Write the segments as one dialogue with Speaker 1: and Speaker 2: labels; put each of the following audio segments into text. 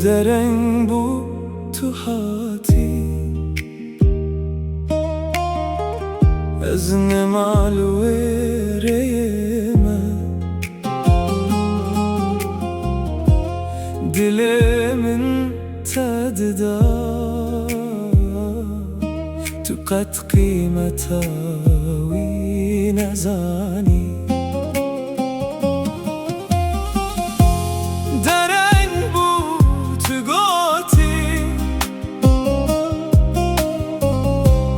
Speaker 1: درنگ بو تو هاتی از نمالو ریمه دل من تددا تو قد قيمتها ونزاني درن بو تو گوتی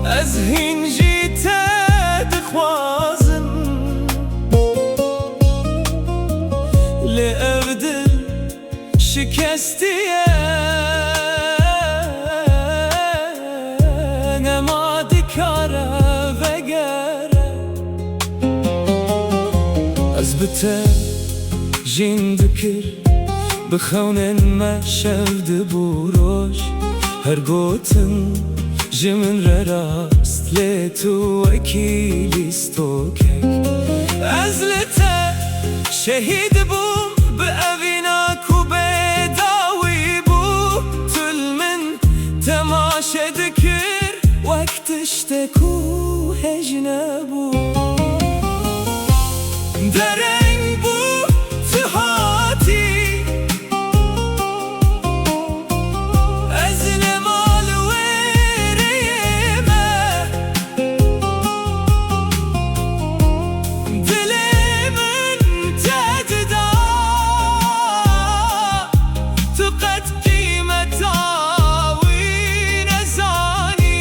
Speaker 1: از هنجی تدخوازم لأبدل شکستیه بته جین دکر بخونن ما شود بوروش هر گوتن جمن راست لتو اکیلیستوکک از لته شهید بوم بأویناک و بداوی بو تل من تماشه دکر وقتش تکو هجنبو درنگ بو تو هاتی از نمال وریمه دل من تددا تو قد قیمتا ونزانی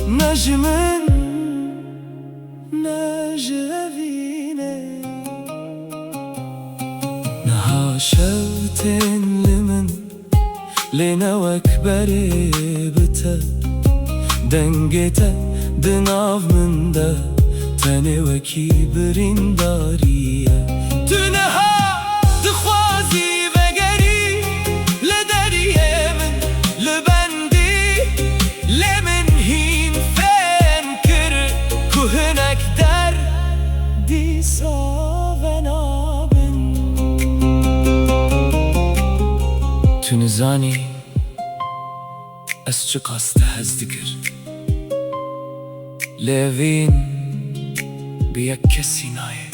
Speaker 1: نجمن نجرفيني نها شوتين لمن لنوك بريبته دنجته دناف من ده تاني وكي برينداريه تنها دخوازي بقري لدريه من لبندي لمن هين فنكر كهنك در دي صافنابن تنزاني از چه قاسته هزدکر لیوین به یک کسی نایه